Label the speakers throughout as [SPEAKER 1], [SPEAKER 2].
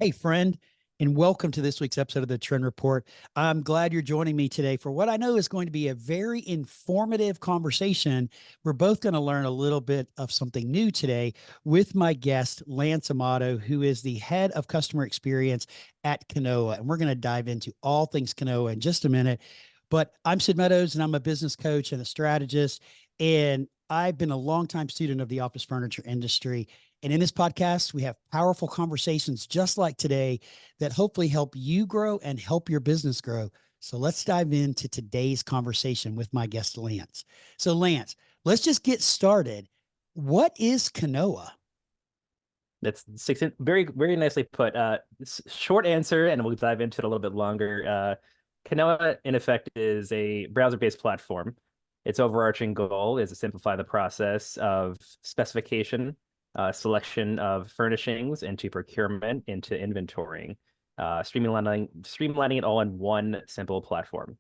[SPEAKER 1] Hey, friend, and welcome to this week's episode of the Trend Report. I'm glad you're joining me today for what I know is going to be a very informative conversation. We're both going to learn a little bit of something new today with my guest, Lance Amato, who is the head of customer experience at Canoa. And we're going to dive into all things Canoa in just a minute. But I'm Sid Meadows, and I'm a business coach and a strategist. And I've been a longtime student of the office furniture industry. And in this podcast, we have powerful conversations just like today that hopefully help you grow and help your business grow. So let's dive into today's conversation with my guest, Lance. So Lance, let's just get started. What is Canoa?
[SPEAKER 2] That's very, very nicely put. Short answer, and we'll dive into it a little bit longer. Canoa, in effect, is a browser-based platform. Its overarching goal is to simplify the process of specification, selection of furnishings, into procurement, into inventorying, streamlining it all in one simple platform.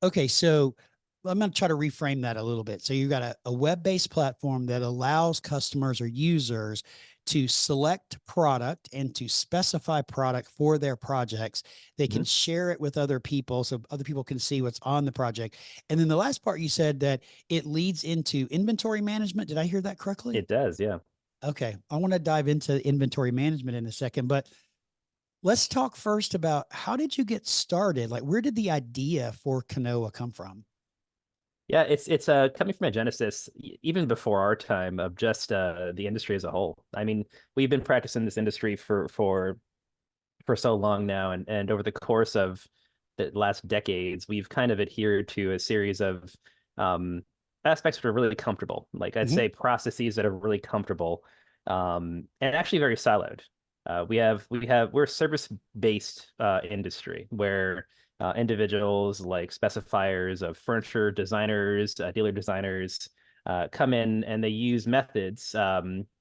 [SPEAKER 1] Okay, so I'm going to try to reframe that a little bit. So you've got a web-based platform that allows customers or users to select product and to specify product for their projects. They can share it with other people so other people can see what's on the project. And then the last part, you said that it leads into inventory management. Did I hear that correctly?
[SPEAKER 2] It does, yeah.
[SPEAKER 1] Okay, I want to dive into inventory management in a second, but let's talk first about how did you get started? Like, where did the idea for Canoa come from?
[SPEAKER 2] Yeah, it's coming from a genesis even before our time of just the industry as a whole. I mean, we've been practicing this industry for so long now, and over the course of the last decades, we've kind of adhered to a series of um, aspects that are really comfortable. Like I'd
[SPEAKER 1] Mhm.
[SPEAKER 2] say processes that are really comfortable, and actually very siloed. We're a service-based industry where individuals like specifiers of furniture designers, dealer designers, come in and they use methods to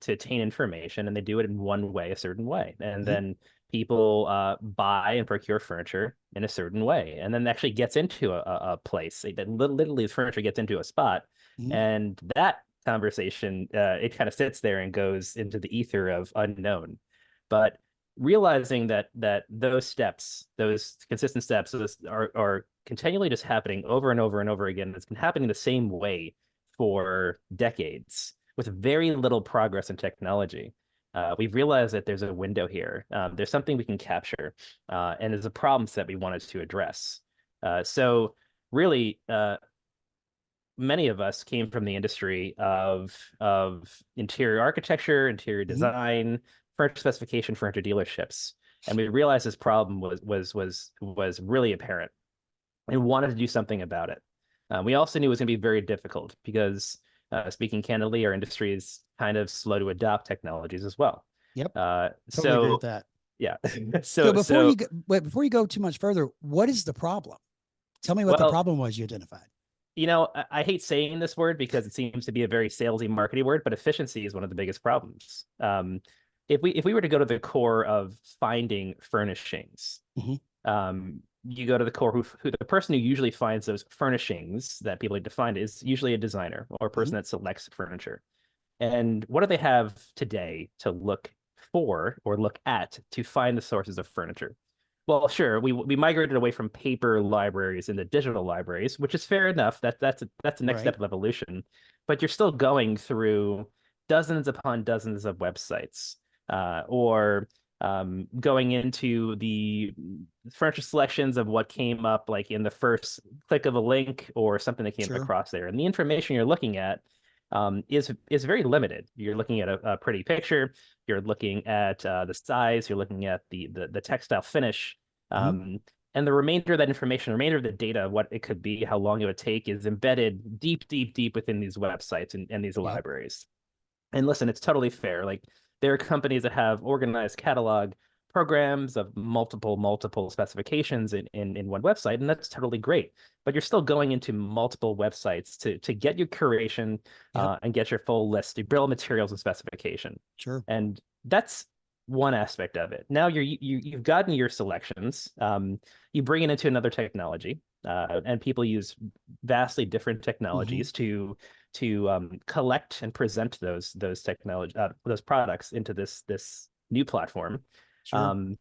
[SPEAKER 2] attain information, and they do it in one way, a certain way, and
[SPEAKER 1] Mhm.
[SPEAKER 2] then people buy and procure furniture in a certain way, and then it actually gets into a place. Literally, the furniture gets into a spot,
[SPEAKER 1] Mhm.
[SPEAKER 2] and that conversation it kind of sits there and goes into the ether of unknown. But realizing that those steps, those consistent steps, are continually just happening over and over and over again. It's been happening the same way for decades with very little progress in technology. We've realized that there's a window here. There's something we can capture, and there's a problem set we wanted to address. So really, many of us came from the industry of interior architecture, interior
[SPEAKER 1] Mhm.
[SPEAKER 2] design, furniture specification, furniture dealerships, and we realized this problem was really apparent, and wanted to do something about it. We also knew it was going to be very difficult because, speaking candidly, our industry is kind of slow to adopt technologies as well.
[SPEAKER 1] Yep.
[SPEAKER 2] Uh,
[SPEAKER 1] Totally agree with
[SPEAKER 2] so
[SPEAKER 1] that.
[SPEAKER 2] yeah,
[SPEAKER 1] So
[SPEAKER 2] so
[SPEAKER 1] before
[SPEAKER 2] so
[SPEAKER 1] you go, wait, before you go too much further, what is the problem? Tell me what the
[SPEAKER 2] well,
[SPEAKER 1] problem was you identified.
[SPEAKER 2] I hate saying this word because it seems to be a very salesy, markety word, but efficiency is one of the biggest problems. If we were to go to the core of finding furnishings,
[SPEAKER 1] Mhm.
[SPEAKER 2] you go to the core who the person who usually finds those furnishings that people need to find is usually a designer or a
[SPEAKER 1] Mhm.
[SPEAKER 2] person that selects furniture. And what do they have today to look for or look at to find the sources of furniture? Well, sure, we migrated away from paper libraries into digital libraries, which is fair enough. That's the next
[SPEAKER 1] Right.
[SPEAKER 2] step of evolution. But you're still going through dozens upon dozens of websites, or going into the furniture selections of what came up like in the first click of a link or something that came
[SPEAKER 1] Sure.
[SPEAKER 2] across there. And the information you're looking at is very limited. You're looking at a pretty picture. You're looking at the size. You're looking at the textile finish.
[SPEAKER 1] Mhm.
[SPEAKER 2] Um, and the remainder of that information, the remainder of the data, what it could be, how long it would take, is embedded deep, deep, deep within these websites and these
[SPEAKER 1] Yep.
[SPEAKER 2] libraries. And listen, it's totally fair. Like there are companies that have organized catalog programs of multiple specifications in one website, and that's totally great. But you're still going into multiple websites to get your curation,
[SPEAKER 1] Yep.
[SPEAKER 2] and get your full list, your bill of materials and specification.
[SPEAKER 1] Sure.
[SPEAKER 2] And that's one aspect of it. Now you've gotten your selections. You bring it into another technology, and people use vastly different
[SPEAKER 1] Mhm.
[SPEAKER 2] technologies to collect and present those products into this new platform.
[SPEAKER 1] Sure.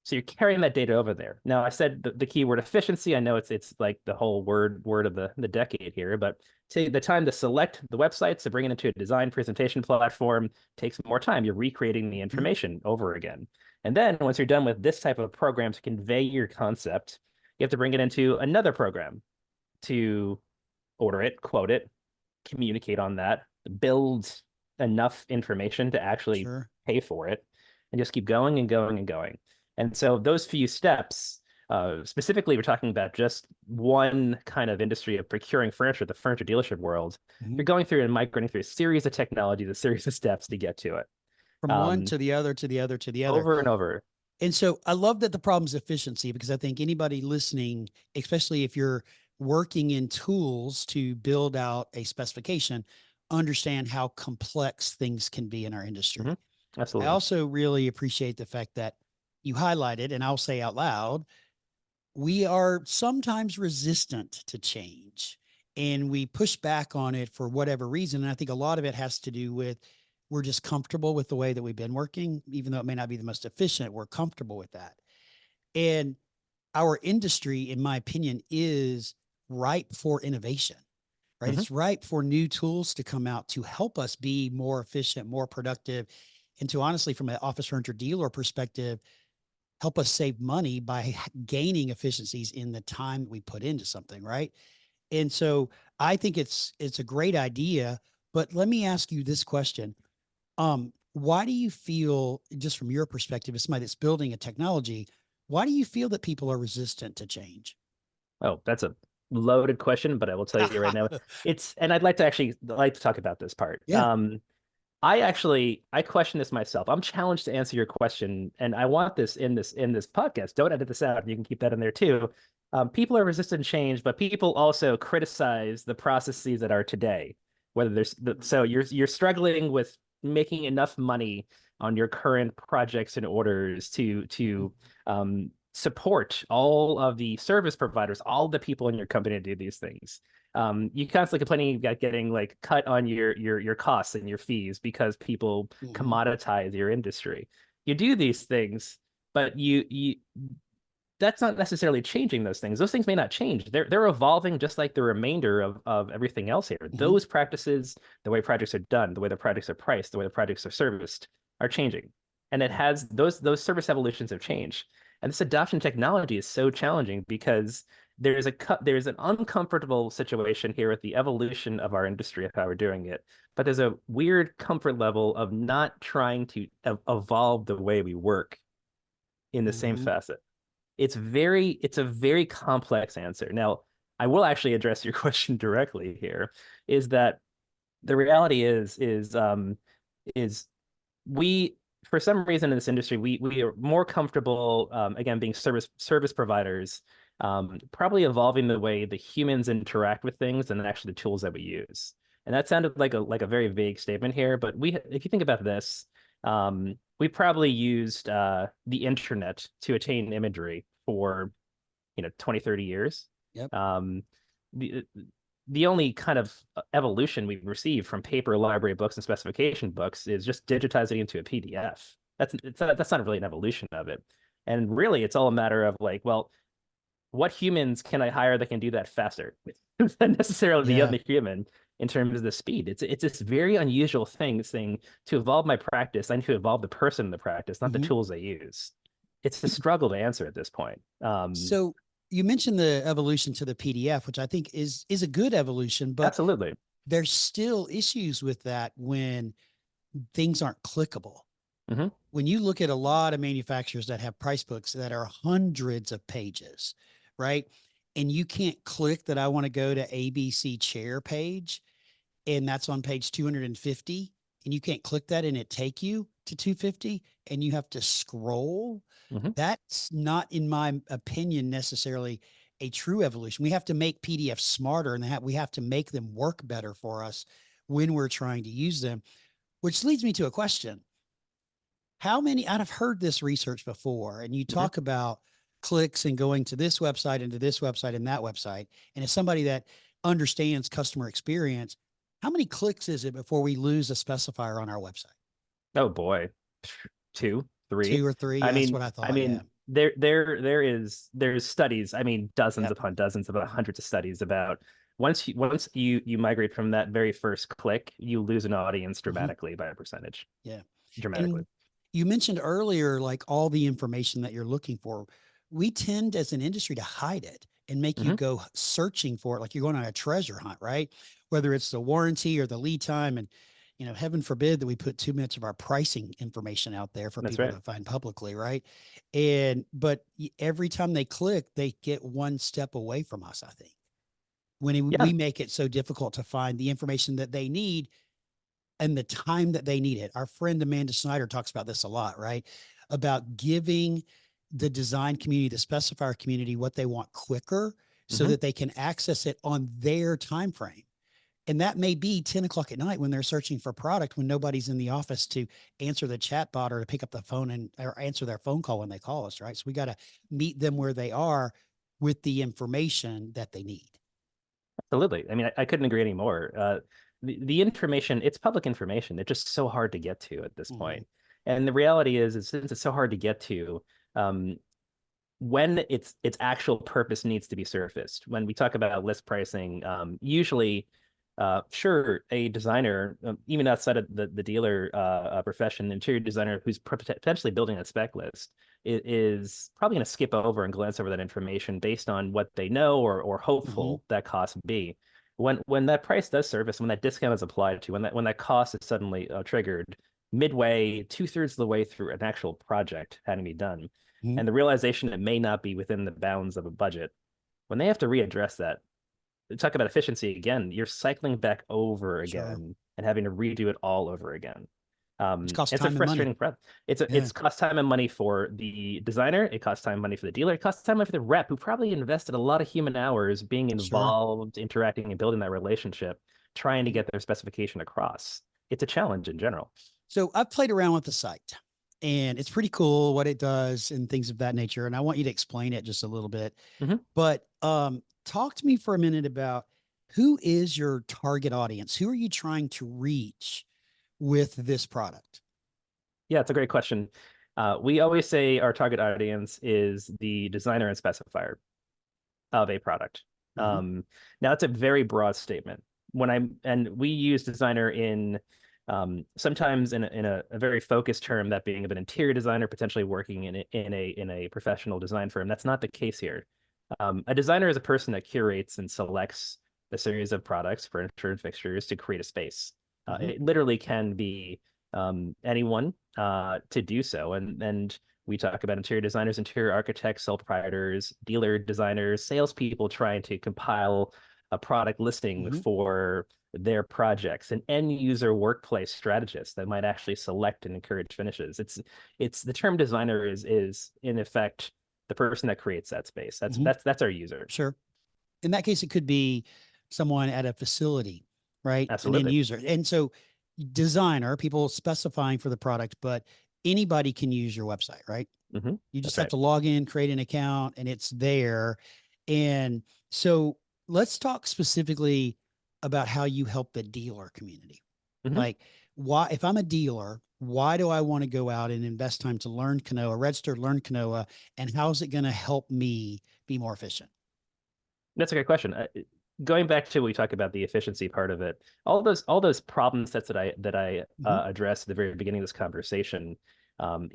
[SPEAKER 2] So you're carrying that data over there. Now, I said the keyword efficiency. I know it's like the whole word of the decade here, but take the time to select the websites to bring it into a design presentation platform takes more time. You're recreating the
[SPEAKER 1] Mhm.
[SPEAKER 2] information over again. And then once you're done with this type of program to convey your concept, you have to bring it into another program to order it, quote it, communicate on that, build enough information to actually
[SPEAKER 1] Sure.
[SPEAKER 2] pay for it, and just keep going and going and going. And so those few steps, specifically, we're talking about just one kind of industry of procuring furniture, the furniture dealership world.
[SPEAKER 1] Mhm.
[SPEAKER 2] You're going through and migrating through a series of technologies, a series of steps to get to it,
[SPEAKER 1] From one
[SPEAKER 2] um,
[SPEAKER 1] to the other to the other to the other.
[SPEAKER 2] over and over.
[SPEAKER 1] And so I love that the problem is efficiency, because I think anybody listening, especially if you're working in tools to build out a specification, understand how complex things can be in our
[SPEAKER 2] Hmm.
[SPEAKER 1] industry. I
[SPEAKER 2] Absolutely.
[SPEAKER 1] also really appreciate the fact that you highlighted, and I'll say out loud, we are sometimes resistant to change and we push back on it for whatever reason. And I think a lot of it has to do with we're just comfortable with the way that we've been working, even though it may not be the most efficient, we're comfortable with that. And our industry, in my opinion, is ripe for innovation, right?
[SPEAKER 2] Hmm.
[SPEAKER 1] It's ripe for new tools to come out to help us be more efficient, more productive, and to honestly, from an office furniture dealer perspective, help us save money by gaining efficiencies in the time we put into something, right? And so I think it's a great idea, but let me ask you this question. Why do you feel, just from your perspective, as somebody that's building a technology, why do you feel that people are resistant to change?
[SPEAKER 2] Oh, that's a loaded question, but I will tell you right now, and I'd like to actually like to talk about this part.
[SPEAKER 1] Yeah.
[SPEAKER 2] I question this myself. I'm challenged to answer your question, and I want this in this podcast. Don't edit this out. You can keep that in there too. People are resistant to change, but people also criticize the processes that are today. Whether so you're struggling with making enough money on your current projects and orders to support all of the service providers, all the people in your company to do these things. You constantly complaining about getting like cut on your costs and your fees because people
[SPEAKER 1] Mm-hmm.
[SPEAKER 2] commoditize your industry. You do these things, but you that's not necessarily changing those things. Those things may not change. They're evolving just like the remainder of everything else here.
[SPEAKER 1] Mm-hmm.
[SPEAKER 2] Those practices, the way projects are done, the way the projects are priced, the way the projects are serviced, are changing. And it has those service evolutions have changed. And this adoption technology is so challenging because there's an uncomfortable situation here with the evolution of our industry of how we're doing it. But there's a weird comfort level of not trying to evolve the way we work in the same
[SPEAKER 1] Mm-hmm.
[SPEAKER 2] facet. It's a very complex answer. Now, I will actually address your question directly here, is that the reality is we for some reason in this industry we are more comfortable again being service providers, probably evolving the way the humans interact with things than actually the tools that we use. And that sounded like a very vague statement here, but if you think about this, we probably used the internet to attain imagery for 20, 30 years.
[SPEAKER 1] Yep.
[SPEAKER 2] Um, the the only kind of evolution we've received from paper library books and specification books is just digitizing into a PDF. That's not really an evolution of it. And really, it's all a matter of like, well, what humans can I hire that can do that faster than necessarily the
[SPEAKER 1] Yeah.
[SPEAKER 2] other human in terms of the speed? It's this very unusual thing to evolve my practice. I need to evolve the person in the practice, not the
[SPEAKER 1] Mm-hmm.
[SPEAKER 2] tools I use. It's a struggle to answer at this point.
[SPEAKER 1] So you mentioned the evolution to the PDF, which I think is a good evolution, but
[SPEAKER 2] Absolutely.
[SPEAKER 1] there's still issues with that when things aren't clickable.
[SPEAKER 2] Hmm.
[SPEAKER 1] When you look at a lot of manufacturers that have price books that are hundreds of pages, right? And you can't click that I want to go to ABC chair page, and that's on page 250, and you can't click that and it take you to 250 and you have to scroll.
[SPEAKER 2] Hmm.
[SPEAKER 1] That's not, in my opinion, necessarily a true evolution. We have to make PDFs smarter, and we have to make them work better for us when we're trying to use them, which leads me to a question. How many, I've heard this research before, and you
[SPEAKER 2] Hmm.
[SPEAKER 1] talk about clicks and going to this website and to this website and that website. And as somebody that understands customer experience, how many clicks is it before we lose a specifier on our website?
[SPEAKER 2] Oh boy. two, three.
[SPEAKER 1] Two or three.
[SPEAKER 2] I
[SPEAKER 1] Yeah, that's
[SPEAKER 2] mean,
[SPEAKER 1] what I
[SPEAKER 2] I
[SPEAKER 1] thought. Yeah.
[SPEAKER 2] mean, there's studies. I mean, dozens
[SPEAKER 1] Yep.
[SPEAKER 2] upon dozens, about hundreds of studies about once you migrate from that very first click, you lose an audience
[SPEAKER 1] Hmm.
[SPEAKER 2] dramatically by a percentage,
[SPEAKER 1] Yeah.
[SPEAKER 2] dramatically.
[SPEAKER 1] And you mentioned earlier, like all the information that you're looking for. We tend as an industry to hide it and make you
[SPEAKER 2] Hmm.
[SPEAKER 1] go searching for it, like you're going on a treasure hunt, right? Whether it's the warranty or the lead time. And, heaven forbid that we put too much of our pricing information out there for
[SPEAKER 2] That's
[SPEAKER 1] people
[SPEAKER 2] right.
[SPEAKER 1] to find publicly, right? But every time they click, they get one step away from us, I think. When
[SPEAKER 2] Yeah,
[SPEAKER 1] we make it so difficult to find the information that they need and the time that they need it. Our friend Amanda Snyder talks about this a lot, right? About giving the design community, the specifier community, what they want quicker so
[SPEAKER 2] hmm
[SPEAKER 1] that they can access it on their time frame. And that may be 10 o'clock at night when they're searching for product, when nobody's in the office to answer the chat bot or to pick up the phone and or answer their phone call when they call us, right? So we got to meet them where they are with the information that they need.
[SPEAKER 2] absolutely. I mean, I couldn't agree anymore. The information, it's public information. It's just so hard to get to at this
[SPEAKER 1] Mm-hmm.
[SPEAKER 2] point. And the reality is since it's so hard to get to, um, when its actual purpose needs to be surfaced. When we talk about list pricing, usually, sure, a designer, even outside of the dealer profession, interior designer who's potentially building a spec list is probably going to skip over and glance over that information based on what they know or
[SPEAKER 1] Mm-hmm.
[SPEAKER 2] hopeful that cost would be. When that price does surface, when that discount is applied to, when that cost is suddenly triggered midway, two-thirds of the way through an actual project having to be done,
[SPEAKER 1] Mm-hmm.
[SPEAKER 2] and the realization it may not be within the bounds of a budget, when they have to readdress that, talk about efficiency again, you're cycling back over
[SPEAKER 1] Sure.
[SPEAKER 2] again and having to redo it all over again.
[SPEAKER 1] Which costs
[SPEAKER 2] It's a
[SPEAKER 1] time and money.
[SPEAKER 2] frustrating problem.
[SPEAKER 1] Yeah.
[SPEAKER 2] It's cost time and money for the designer. It costs time and money for the dealer. It costs time and money for the rep who probably invested a lot of human hours being
[SPEAKER 1] Sure.
[SPEAKER 2] involved, interacting, and building that relationship, trying to get their specification across. It's a challenge in general.
[SPEAKER 1] So I've played around with the site and it's pretty cool what it does and things of that nature. And I want you to explain it just a little bit.
[SPEAKER 2] Mhm.
[SPEAKER 1] But talk to me for a minute about who is your target audience? Who are you trying to reach with this product?
[SPEAKER 2] Yeah, it's a great question. We always say our target audience is the designer and specifier of a product.
[SPEAKER 1] Hmm.
[SPEAKER 2] Now, it's a very broad statement. And we use designer in sometimes in a very focused term, that being of an interior designer potentially working in a professional design firm. That's not the case here. A designer is a person that curates and selects a series of products, furniture, and fixtures to create a space.
[SPEAKER 1] Hmm.
[SPEAKER 2] It literally can be anyone to do so. And we talk about interior designers, interior architects, sole proprietors, dealer designers, salespeople trying to compile a product listing
[SPEAKER 1] Hmm.
[SPEAKER 2] for their projects, and end user workplace strategists that might actually select and encourage finishes. It's the term designer is in effect the person that creates that space. That's
[SPEAKER 1] Hmm.
[SPEAKER 2] that's that's our user.
[SPEAKER 1] Sure. In that case, it could be someone at a facility, right? An end
[SPEAKER 2] Absolutely.
[SPEAKER 1] user. And so designer, people specifying for the product, but anybody can use your website, right? You just
[SPEAKER 2] That's
[SPEAKER 1] have
[SPEAKER 2] right.
[SPEAKER 1] to log in, create an account, and it's there. And so let's talk specifically about how you help the dealer community.
[SPEAKER 2] hmm
[SPEAKER 1] Like, why, if I'm a dealer, why do I want to go out and invest time to learn Canoa, register, learn Canoa, and how is it going to help me be more efficient?
[SPEAKER 2] That's a great question. Going back to we talk about the efficiency part of it, all those problem sets that I
[SPEAKER 1] Hmm.
[SPEAKER 2] addressed at the very beginning of this conversation.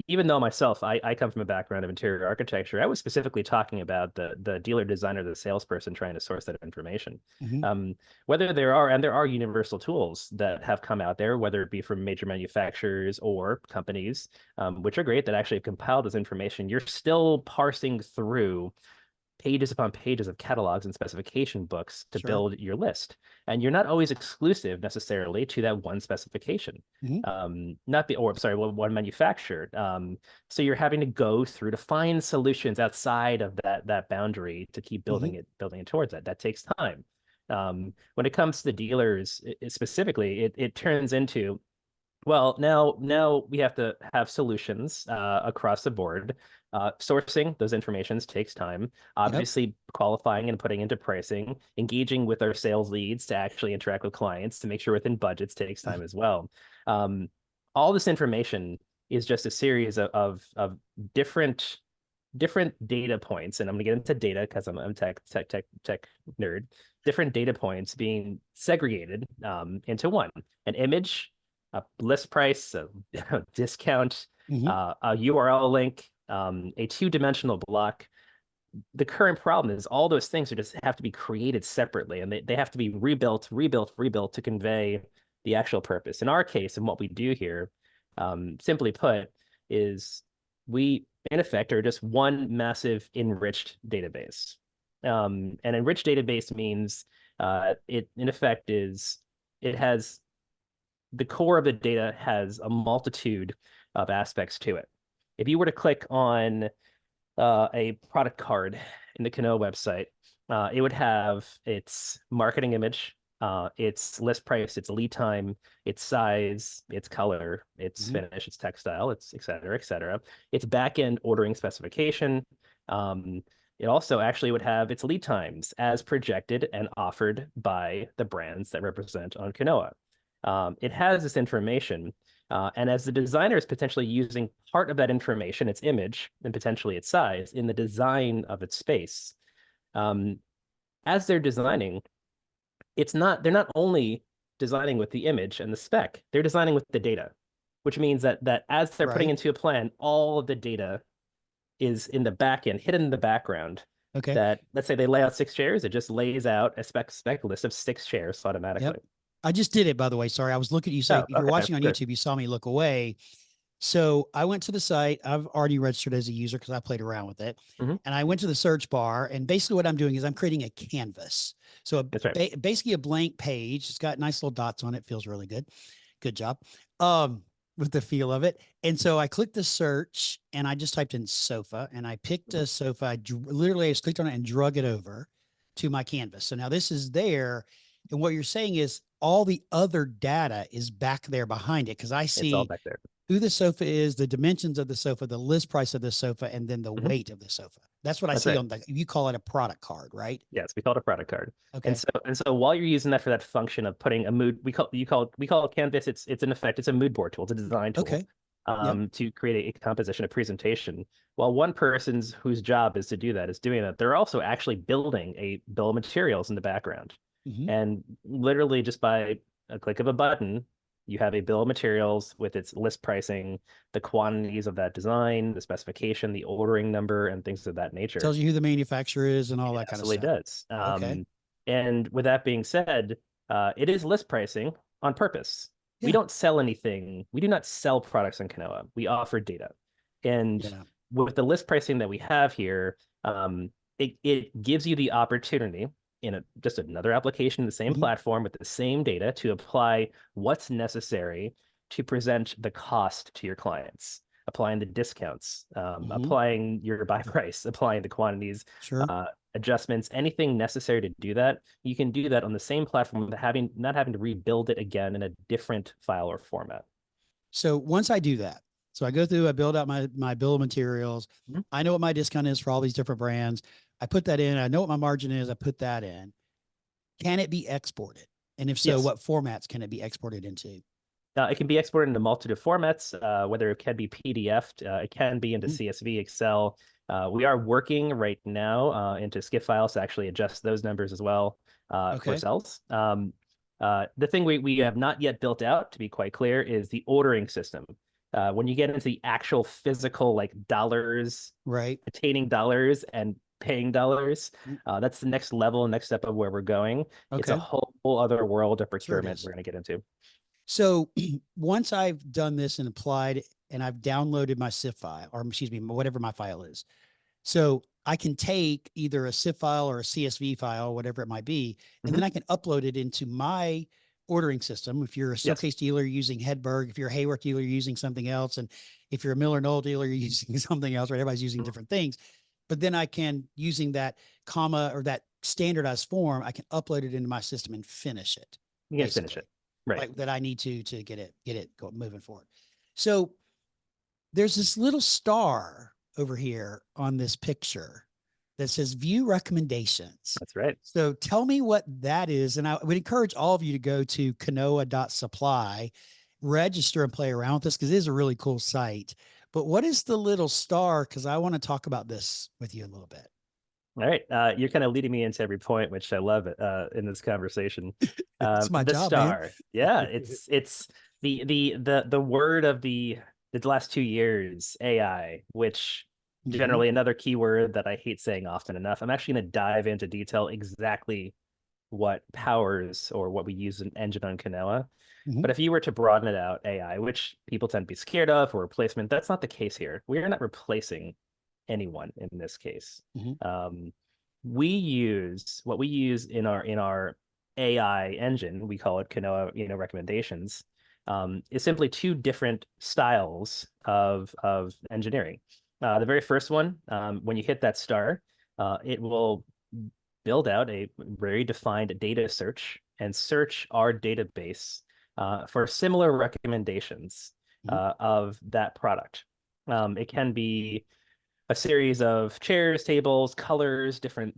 [SPEAKER 2] Even though myself, I come from a background of interior architecture, I was specifically talking about the dealer designer, the salesperson trying to source that information.
[SPEAKER 1] Hmm.
[SPEAKER 2] Um, whether there are universal tools that have come out there, whether it be from major manufacturers or companies, which are great that actually have compiled this information, you're still parsing through pages upon pages of catalogs and specification books to
[SPEAKER 1] Sure.
[SPEAKER 2] build your list. And you're not always exclusive necessarily to that one specification.
[SPEAKER 1] Hmm.
[SPEAKER 2] Not the, or I'm sorry, one manufacturer. So you're having to go through to find solutions outside of that boundary to keep
[SPEAKER 1] Hmm.
[SPEAKER 2] building it towards that. That takes time. When it comes to the dealers specifically, it turns into, well, now we have to have solutions across the board. Sourcing those informations takes time.
[SPEAKER 1] Yep.
[SPEAKER 2] Obviously, qualifying and putting into pricing, engaging with our sales leads to actually interact with clients to make sure within budgets takes time as well. Um, all this information is just a series of different data points, and I'm gonna get into data because I'm a tech nerd. Different data points being segregated into one: an image, a list price, a discount,
[SPEAKER 1] Hmm.
[SPEAKER 2] a URL link, a two-dimensional block. The current problem is all those things are just have to be created separately, and they have to be rebuilt to convey the actual purpose. In our case, and what we do here, simply put, is we in effect are just one massive enriched database. An enriched database means it in effect is it has the core of the data has a multitude of aspects to it. If you were to click on a product card in the Canoa website, it would have its marketing image, its list price, its lead time, its size, its color, its
[SPEAKER 1] Hmm.
[SPEAKER 2] finish, its textile, its et cetera, et cetera. Its backend ordering specification. Um, it also actually would have its lead times as projected and offered by the brands that represent on Canoa. It has this information, and as the designer is potentially using part of that information, its image and potentially its size, in the design of its space, um, as they're designing, they're not only designing with the image and the spec, they're designing with the data, which means that as they're putting
[SPEAKER 1] Right.
[SPEAKER 2] into a plan, all of the data is in the back end, hidden in the background.
[SPEAKER 1] Okay.
[SPEAKER 2] That let's say they lay out 6 chairs, it just lays out a spec list of 6 chairs
[SPEAKER 1] Yep.
[SPEAKER 2] automatically.
[SPEAKER 1] I just did it, by the way. Sorry. I was looking at you say,
[SPEAKER 2] Oh,
[SPEAKER 1] if you're
[SPEAKER 2] okay,
[SPEAKER 1] watching on
[SPEAKER 2] good.
[SPEAKER 1] YouTube, you saw me look away. So I went to the site. I've already registered as a user because I played around with it.
[SPEAKER 2] Hmm.
[SPEAKER 1] And I went to the search bar. And basically, what I'm doing is I'm creating a canvas. So
[SPEAKER 2] That's right.
[SPEAKER 1] basically a blank page. It's got nice little dots on it. Feels really good. Good job. Um, with the feel of it. And so I clicked the search and I just typed in sofa and I picked
[SPEAKER 2] Mhm.
[SPEAKER 1] a sofa. Literally I just clicked on it and drug it over to my canvas. So now this is there. And what you're saying is all the other data is back there behind it because I
[SPEAKER 2] It's all
[SPEAKER 1] see
[SPEAKER 2] back there.
[SPEAKER 1] who the sofa is, the dimensions of the sofa, the list price of the sofa, and then the
[SPEAKER 2] Hmm.
[SPEAKER 1] weight of the sofa. That's what I
[SPEAKER 2] That's
[SPEAKER 1] see
[SPEAKER 2] right.
[SPEAKER 1] on you call it a product card, right?
[SPEAKER 2] Yes, we call it a product card. And
[SPEAKER 1] Okay.
[SPEAKER 2] so while you're using that for that function of putting a mood, we call it Canvas. It's in effect, it's a mood board tool, it's a design tool,
[SPEAKER 1] Okay. Yep.
[SPEAKER 2] to create a composition, a presentation. While one person's whose job is to do that is doing that, they're also actually building a bill of materials in the background.
[SPEAKER 1] Hmm.
[SPEAKER 2] And literally just by a click of a button, you have a bill of materials with its list pricing, the quantities of that design, the specification, the ordering number, and things of that nature.
[SPEAKER 1] Tells you who the manufacturer is and all
[SPEAKER 2] It
[SPEAKER 1] that kind of
[SPEAKER 2] absolutely
[SPEAKER 1] stuff.
[SPEAKER 2] does.
[SPEAKER 1] Okay.
[SPEAKER 2] And with that being said, it is list pricing on purpose. We
[SPEAKER 1] Yeah.
[SPEAKER 2] don't sell anything. We do not sell products on Canoa. We offer data. And
[SPEAKER 1] Yeah.
[SPEAKER 2] with the list pricing that we have here, it gives you the opportunity in just another application in the same
[SPEAKER 1] Hmm.
[SPEAKER 2] platform with the same data to apply what's necessary to present the cost to your clients, applying the discounts,
[SPEAKER 1] Hmm.
[SPEAKER 2] applying your buy price, applying the quantities,
[SPEAKER 1] Sure.
[SPEAKER 2] uh, adjustments, anything necessary to do that. You can do that on the same platform without not having to rebuild it again in a different file or format.
[SPEAKER 1] So once I do that, so I go through, I build out my bill of materials.
[SPEAKER 2] Mhm.
[SPEAKER 1] I know what my discount is for all these different brands. I put that in. I know what my margin is. I put that in. Can it be exported? And if so,
[SPEAKER 2] Yes.
[SPEAKER 1] what formats can it be exported into?
[SPEAKER 2] It can be exported into multiple formats, whether it can be PDF'd, it can be into
[SPEAKER 1] Mhm.
[SPEAKER 2] CSV, Excel. We are working right now into SCIF files to actually adjust those numbers as well for
[SPEAKER 1] Okay.
[SPEAKER 2] cells. The thing we have not yet built out, to be quite clear, is the ordering system. When you get into the actual physical, like dollars,
[SPEAKER 1] Right.
[SPEAKER 2] attaining dollars and paying dollars,
[SPEAKER 1] Mm.
[SPEAKER 2] that's the next level, next step of where we're going. It's a
[SPEAKER 1] Okay.
[SPEAKER 2] whole other world of
[SPEAKER 1] Sure it
[SPEAKER 2] procurement
[SPEAKER 1] is.
[SPEAKER 2] we're going to get into.
[SPEAKER 1] So once I've done this and applied and I've downloaded my SIF file, or excuse me, whatever my file is, so I can take either a SIF file or a CSV file, whatever it might be, and then
[SPEAKER 2] Mhm.
[SPEAKER 1] I can upload it into my ordering system. If you're a
[SPEAKER 2] Yes.
[SPEAKER 1] Steelcase dealer, you're using Hedberg. If you're a Haworth dealer, you're using something else. And if you're a Miller Knoll dealer, you're using something else, right? Everybody's using
[SPEAKER 2] Mhm.
[SPEAKER 1] different things. But then I can, using that comma or that standardized form, I can upload it into my system and finish it,
[SPEAKER 2] You can finish it.
[SPEAKER 1] basically,
[SPEAKER 2] Right.
[SPEAKER 1] like that I need to get it go, moving forward. So there's this little star over here on this picture that says view recommendations.
[SPEAKER 2] That's right.
[SPEAKER 1] So tell me what that is. And I would encourage all of you to go to canoa.supply register and play around with this because it is a really cool site. But what is the little star? Because I want to talk about this with you a little bit.
[SPEAKER 2] All right. You're kind of leading me into every point, which I love it in this conversation.
[SPEAKER 1] It's my
[SPEAKER 2] The
[SPEAKER 1] job, man.
[SPEAKER 2] star. Yeah, it's the word of the last 2 years, AI, which
[SPEAKER 1] Hmm.
[SPEAKER 2] generally another keyword that I hate saying often enough. I'm actually going to dive into detail exactly what powers or what we use an engine on Canoa.
[SPEAKER 1] Hmm.
[SPEAKER 2] But if you were to broaden it out, AI, which people tend to be scared of, or replacement, that's not the case here. We are not replacing anyone in this case.
[SPEAKER 1] Hmm.
[SPEAKER 2] Um, we use what we use in our AI engine. We call it Canoa, recommendations. Is simply two different styles of engineering. The very first one, when you hit that star, it will build out a very defined data search and search our database for similar recommendations
[SPEAKER 1] Hmm.
[SPEAKER 2] of that product. It can be a series of chairs, tables, colors, different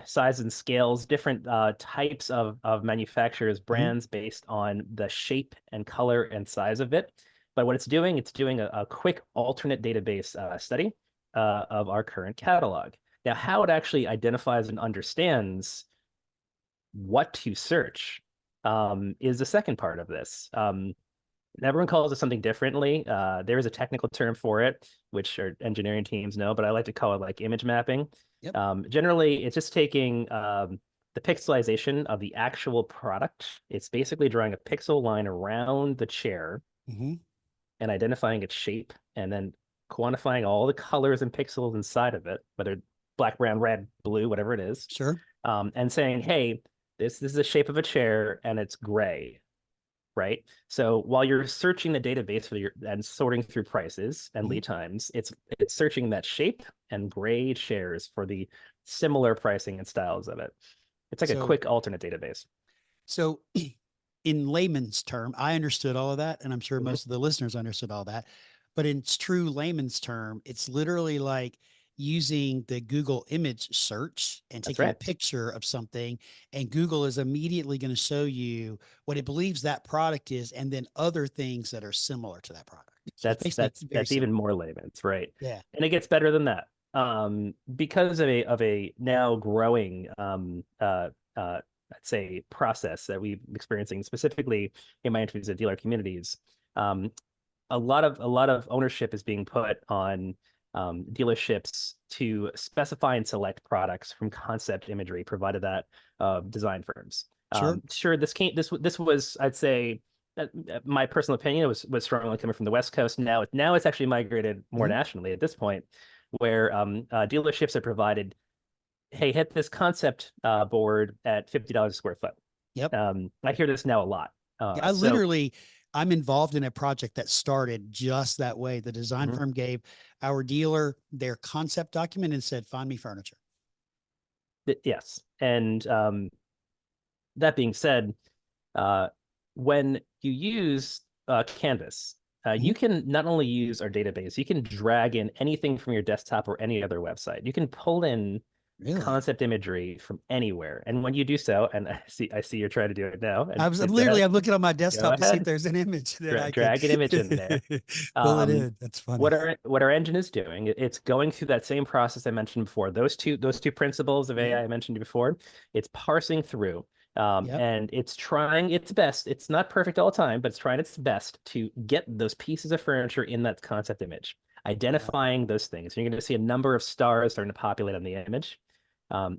[SPEAKER 2] sizes and scales, different types of manufacturers,
[SPEAKER 1] Hmm.
[SPEAKER 2] brands based on the shape and color and size of it. But what it's doing a quick alternate database study of our current catalog. Now, how it actually identifies and understands what to search is the second part of this. Everyone calls it something differently. There is a technical term for it, which our engineering teams know, but I like to call it like image mapping.
[SPEAKER 1] Yep.
[SPEAKER 2] Generally, it's just taking the pixelization of the actual product. It's basically drawing a pixel line around the chair
[SPEAKER 1] Hmm.
[SPEAKER 2] and identifying its shape, and then quantifying all the colors and pixels inside of it, whether black, brown, red, blue, whatever it is,
[SPEAKER 1] Sure.
[SPEAKER 2] and saying, hey, this is the shape of a chair and it's gray, right? So while you're searching the database for your and sorting through prices and
[SPEAKER 1] Hmm.
[SPEAKER 2] lead times, it's searching that shape and gray chairs for the similar pricing and styles of it. It's like a
[SPEAKER 1] So,
[SPEAKER 2] quick alternate database.
[SPEAKER 1] so in layman's term, I understood all of that, and I'm sure
[SPEAKER 2] Mhm.
[SPEAKER 1] most of the listeners understood all that. But in true layman's term, it's literally like using the Google image search and
[SPEAKER 2] That's
[SPEAKER 1] taking a
[SPEAKER 2] right.
[SPEAKER 1] picture of something, and Google is immediately going to show you what it believes that product is, and then other things that are similar to that product. So it's
[SPEAKER 2] That's
[SPEAKER 1] basically
[SPEAKER 2] that's
[SPEAKER 1] very
[SPEAKER 2] that's even
[SPEAKER 1] simple.
[SPEAKER 2] more layman's, right?
[SPEAKER 1] Yeah.
[SPEAKER 2] And it gets better than that. Because of a now growing I'd say process that we've experiencing specifically in my interviews at dealer communities. Um, a lot of ownership is being put on dealerships to specify and select products from concept imagery provided that design firms.
[SPEAKER 1] Sure.
[SPEAKER 2] Sure, this was, I'd say, my personal opinion, was strongly coming from the West Coast. Now it's actually migrated more
[SPEAKER 1] Mhm.
[SPEAKER 2] nationally at this point, where dealerships are provided, hey, hit this concept board at $50 a square foot.
[SPEAKER 1] Yep.
[SPEAKER 2] I hear this now a lot.
[SPEAKER 1] Yeah, I'm involved in a project that started just that way. The design
[SPEAKER 2] Mhm.
[SPEAKER 1] firm gave our dealer their concept document and said, find me furniture.
[SPEAKER 2] Yes, and that being said, uh, when you use Canvas, you
[SPEAKER 1] Mhm.
[SPEAKER 2] can not only use our database, you can drag in anything from your desktop or any other website. You can pull in
[SPEAKER 1] Really?
[SPEAKER 2] concept imagery from anywhere. And when you do so, and I see you're trying to do it now, and
[SPEAKER 1] I'm literally, I'm looking on my
[SPEAKER 2] go
[SPEAKER 1] desktop to see if
[SPEAKER 2] ahead,
[SPEAKER 1] there's an image that I could
[SPEAKER 2] drag an image in there.
[SPEAKER 1] pull it
[SPEAKER 2] Um,
[SPEAKER 1] in. That's funny.
[SPEAKER 2] what our engine is doing, it's going through that same process I mentioned before. Those two principles of
[SPEAKER 1] Mhm.
[SPEAKER 2] AI I mentioned before. It's parsing through,
[SPEAKER 1] Yep.
[SPEAKER 2] and it's trying its best. It's not perfect all the time, but it's trying its best to get those pieces of furniture in that concept image,
[SPEAKER 1] Yeah.
[SPEAKER 2] identifying those things. You're going to see a number of stars starting to populate on the image.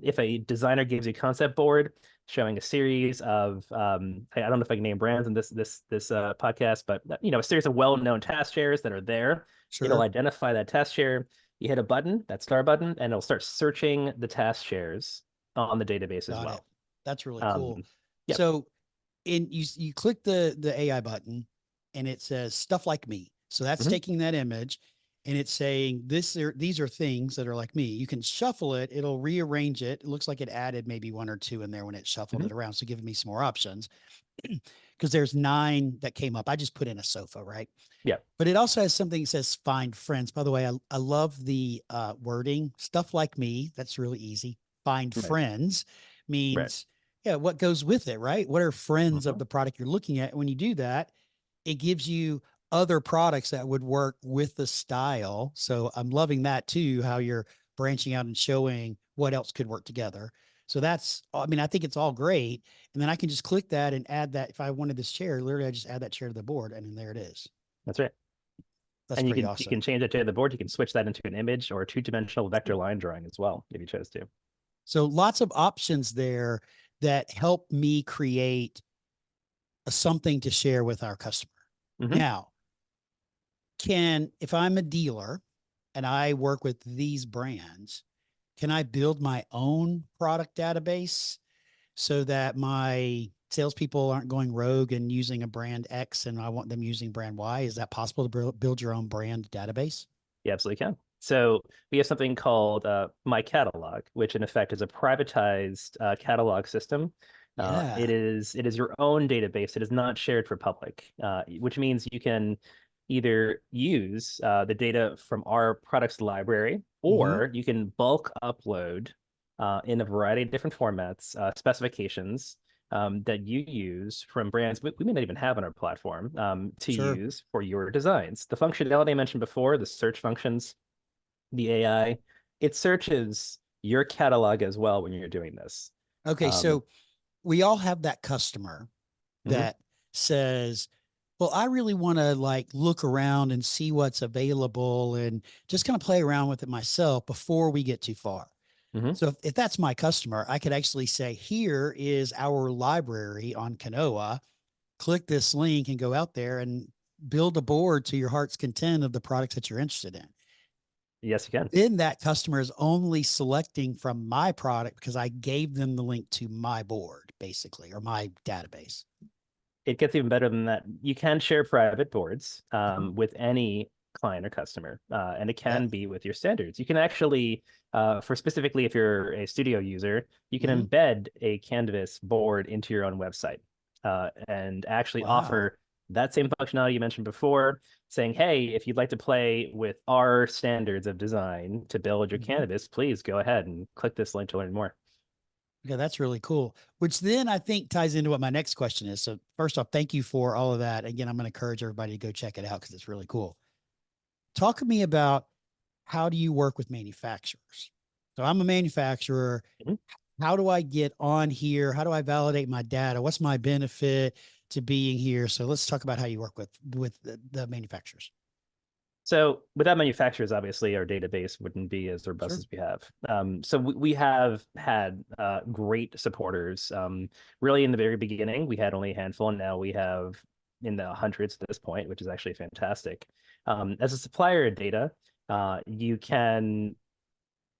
[SPEAKER 2] If a designer gives you a concept board showing a series of I don't know if I can name brands in this podcast, but a series of well-known task chairs that are there. It'll
[SPEAKER 1] Sure.
[SPEAKER 2] identify that task chair. You hit a button, that star button, and it'll start searching the task chairs on the database as
[SPEAKER 1] Got it.
[SPEAKER 2] well.
[SPEAKER 1] That's really cool.
[SPEAKER 2] Um, yep.
[SPEAKER 1] So you click the AI button and it says stuff like me. So that's
[SPEAKER 2] Mhm.
[SPEAKER 1] taking that image and it's saying these are things that are like me. You can shuffle it, it'll rearrange it. It looks like it added maybe one or two in there when it shuffled
[SPEAKER 2] Mhm.
[SPEAKER 1] it around. So giving me some more options because there's 9 that came up. I just put in a sofa, right?
[SPEAKER 2] Yep.
[SPEAKER 1] But it also has something that says find friends. By the way, I love the wording stuff like me. That's really easy. Find
[SPEAKER 2] Right.
[SPEAKER 1] friends
[SPEAKER 2] Right.
[SPEAKER 1] means, yeah, what goes with it, right? What are friends of
[SPEAKER 2] Mhm.
[SPEAKER 1] the product you're looking at? When you do that, it gives you other products that would work with the style. So I'm loving that too, how you're branching out and showing what else could work together. So that's, I mean, I think it's all great. And then I can just click that and add that. If I wanted this chair, literally I just add that chair to the board and then there it is.
[SPEAKER 2] That's right.
[SPEAKER 1] That's
[SPEAKER 2] And
[SPEAKER 1] pretty
[SPEAKER 2] you can
[SPEAKER 1] awesome.
[SPEAKER 2] change it to the board. You can switch that into an image or a two-dimensional vector line drawing as well, if you chose to.
[SPEAKER 1] So lots of options there that help me create something to share with our customer.
[SPEAKER 2] Mm-hmm.
[SPEAKER 1] Now, if I'm a dealer and I work with these brands, can I build my own product database so that my salespeople aren't going rogue and using a brand X and I want them using brand Y? Is that possible to build your own brand database?
[SPEAKER 2] You absolutely can. So we have something called My Catalog, which in effect is a privatized catalog system.
[SPEAKER 1] Yeah.
[SPEAKER 2] It is your own database. It is not shared for public, which means you can either use the data from our products library,
[SPEAKER 1] Mm-hmm.
[SPEAKER 2] or you can bulk upload in a variety of different formats, specifications that you use from brands we may not even have on our platform to
[SPEAKER 1] Sure.
[SPEAKER 2] use for your designs. The functionality I mentioned before, the search functions, the AI, it searches your catalog as well when you're doing this.
[SPEAKER 1] Okay.
[SPEAKER 2] Um,
[SPEAKER 1] So we all have that customer
[SPEAKER 2] mhm.
[SPEAKER 1] that says, well, I really want to like look around and see what's available and just kind of play around with it myself before we get too far.
[SPEAKER 2] Mhm.
[SPEAKER 1] So if that's my customer, I could actually say, here is our library on Canoa. Click this link and go out there and build a board to your heart's content of the products that you're interested in.
[SPEAKER 2] Yes, you can.
[SPEAKER 1] Then that customer is only selecting from my product because I gave them the link to my board, basically, or my database.
[SPEAKER 2] It gets even better than that. You can share private boards
[SPEAKER 1] Uh-huh.
[SPEAKER 2] with any client or customer, and it
[SPEAKER 1] Yeah.
[SPEAKER 2] can be with your standards. You can actually, for specifically if you're a studio user, you can
[SPEAKER 1] Mm-hmm.
[SPEAKER 2] embed a Canvas board into your own website and actually
[SPEAKER 1] Wow.
[SPEAKER 2] offer that same functionality you mentioned before, saying, hey, if you'd like to play with our standards of design to build your
[SPEAKER 1] Mm-hmm.
[SPEAKER 2] canvas, please go ahead and click this link to learn more.
[SPEAKER 1] Okay, that's really cool. Which then I think ties into what my next question is. So first off, thank you for all of that. Again, I'm going to encourage everybody to go check it out because it's really cool. Talk to me about how do you work with manufacturers? So I'm a manufacturer.
[SPEAKER 2] Mhm.
[SPEAKER 1] How do I get on here? How do I validate my data? What's my benefit to being here? So let's talk about how you work with the manufacturers.
[SPEAKER 2] So without manufacturers, obviously our database wouldn't be as robust
[SPEAKER 1] Sure.
[SPEAKER 2] as we have. So we have had great supporters. Really, in the very beginning, we had only a handful, and now we have in the hundreds at this point, which is actually fantastic. As a supplier of data, you can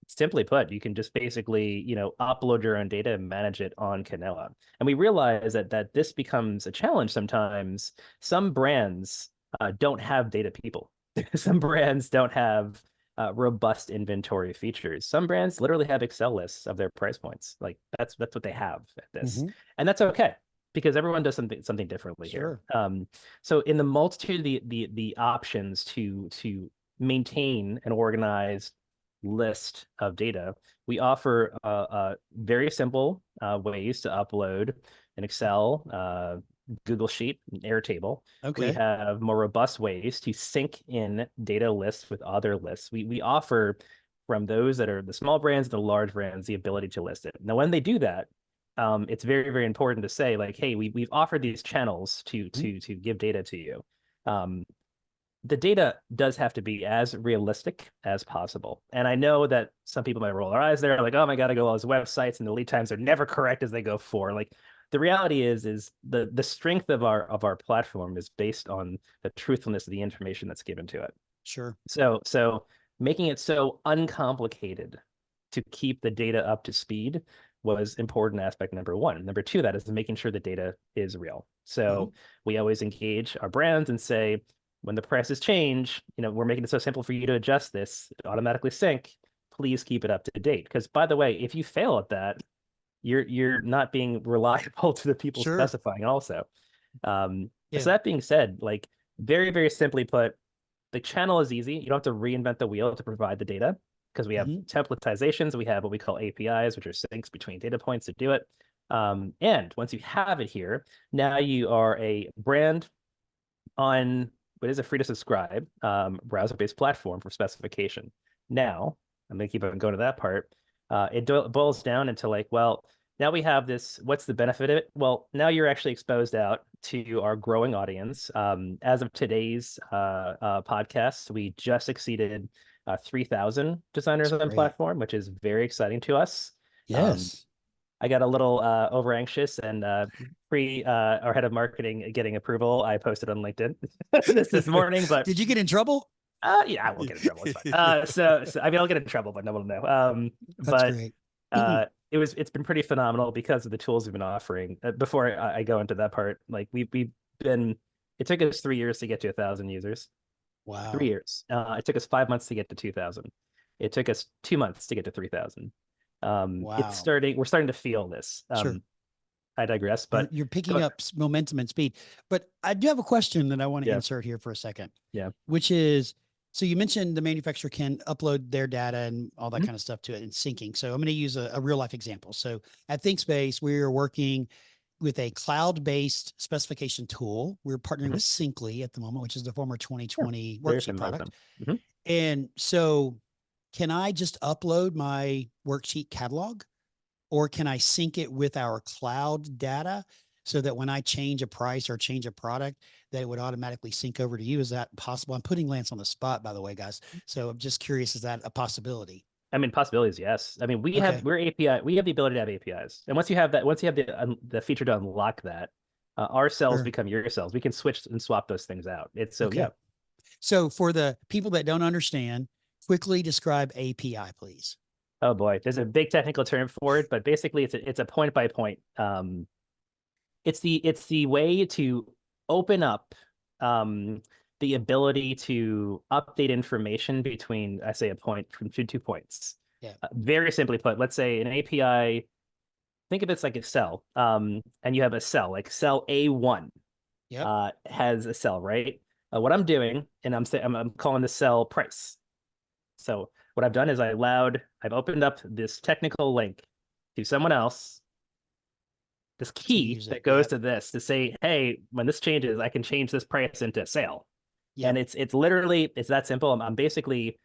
[SPEAKER 2] simply put, you can just basically, upload your own data and manage it on Canoa. And we realize that this becomes a challenge sometimes. Some brands don't have data people. Some brands don't have robust inventory features. Some brands literally have Excel lists of their price points. Like that's what they have at this,
[SPEAKER 1] Mm-hmm.
[SPEAKER 2] and that's okay because everyone does something differently here.
[SPEAKER 1] Sure.
[SPEAKER 2] So in the multitude of the options to maintain an organized list of data, we offer very simple ways to upload an Excel, Google Sheet, an Airtable. We
[SPEAKER 1] Okay.
[SPEAKER 2] have more robust ways to sync in data lists with other lists. We offer from those that are the small brands, the large brands, the ability to list it. Now, when they do that, it's very, very important to say, like, hey, we've offered these channels
[SPEAKER 1] Mhm.
[SPEAKER 2] to give data to you. Um, the data does have to be as realistic as possible. And I know that some people might roll their eyes there, like, oh my God, I go to all those websites and the lead times are never correct as they go for. Like the reality is the strength of our platform is based on the truthfulness of the information that's given to it.
[SPEAKER 1] Sure.
[SPEAKER 2] So making it so uncomplicated to keep the data up to speed was important aspect number one. Number two, that is making sure the data is real.
[SPEAKER 1] Mm-hmm.
[SPEAKER 2] So we always engage our brands and say, when the prices change, we're making it so simple for you to adjust this, automatically sync. Please keep it up to date. Because by the way, if you fail at that, you're not being reliable to the people
[SPEAKER 1] Sure.
[SPEAKER 2] specifying also.
[SPEAKER 1] Yeah.
[SPEAKER 2] So that being said, like very, very simply put, the channel is easy. You don't have to reinvent the wheel to provide the data because we have
[SPEAKER 1] Mm-hmm.
[SPEAKER 2] templatizations. We have what we call APIs, which are syncs between data points to do it. And once you have it here, now you are a brand on what is a free to subscribe browser-based platform for specification. Now, I'm going to keep on going to that part. It boils down into like, well, now we have this. What's the benefit of it? Well, now you're actually exposed out to our growing audience. As of today's podcast, we just exceeded 3,000 designers
[SPEAKER 1] That's
[SPEAKER 2] on the
[SPEAKER 1] great.
[SPEAKER 2] platform, which is very exciting to us.
[SPEAKER 1] Yes.
[SPEAKER 2] I got a little over anxious and our head of marketing getting approval. I posted on LinkedIn this morning, but
[SPEAKER 1] Did you get in trouble?
[SPEAKER 2] yeah, I won't get in trouble. It's fine. So I mean, I'll get in trouble, but no one will know.
[SPEAKER 1] That's
[SPEAKER 2] But
[SPEAKER 1] great.
[SPEAKER 2] it's been pretty phenomenal because of the tools we've been offering. Before I go into that part, like we've been, it took us 3 years to get to 1,000 users. Three
[SPEAKER 1] Wow.
[SPEAKER 2] years. It took us 5 months to get to 2,000. It took us 2 months to get to 3,000.
[SPEAKER 1] Wow.
[SPEAKER 2] We're starting to feel this.
[SPEAKER 1] Sure.
[SPEAKER 2] I digress,
[SPEAKER 1] You're,
[SPEAKER 2] but
[SPEAKER 1] you're picking
[SPEAKER 2] go,
[SPEAKER 1] up momentum and speed. But I do have a question that I want to
[SPEAKER 2] yeah,
[SPEAKER 1] insert here for a second,
[SPEAKER 2] yeah.
[SPEAKER 1] which is, so you mentioned the manufacturer can upload their data and all that
[SPEAKER 2] Mhm.
[SPEAKER 1] kind of stuff to it and syncing. So I'm going to use a real life example. So at ThinkSpace, we're working with a cloud-based specification tool. We're partnering
[SPEAKER 2] Mhm.
[SPEAKER 1] with Syncly at the moment, which is the former
[SPEAKER 2] Yeah,
[SPEAKER 1] 2020
[SPEAKER 2] very
[SPEAKER 1] worksheet
[SPEAKER 2] familiar with
[SPEAKER 1] product.
[SPEAKER 2] them. Mhm.
[SPEAKER 1] And so can I just upload my worksheet catalog, or can I sync it with our cloud data so that when I change a price or change a product, that it would automatically sync over to you? Is that possible? I'm putting Lance on the spot, by the way, guys. So I'm just curious, is that a possibility?
[SPEAKER 2] I mean, possibilities, yes. I mean,
[SPEAKER 1] Okay,
[SPEAKER 2] we have the ability to have APIs, and once you have that, once you have the feature to unlock that, our cells
[SPEAKER 1] sure.
[SPEAKER 2] become your cells. We can switch and swap those things out. It's so yeah.
[SPEAKER 1] Okay. So for the people that don't understand, quickly describe API, please.
[SPEAKER 2] Oh boy, there's a big technical term for it, but basically it's a point by point. It's the way to open up the ability to update information between, I say, a point from 2 points.
[SPEAKER 1] Yeah.
[SPEAKER 2] Very simply put, let's say an API, think of it as like a cell, and you have a cell, like cell A1
[SPEAKER 1] Yep.
[SPEAKER 2] has a cell, right? What I'm doing, and I'm calling the cell price. So what I've done is I've opened up this technical link to someone else, this
[SPEAKER 1] To
[SPEAKER 2] key
[SPEAKER 1] use it.
[SPEAKER 2] that goes
[SPEAKER 1] Yep.
[SPEAKER 2] to this to say, hey, when this changes, I can change this price into sale. And
[SPEAKER 1] Yep.
[SPEAKER 2] it's literally, it's that simple. I'm basically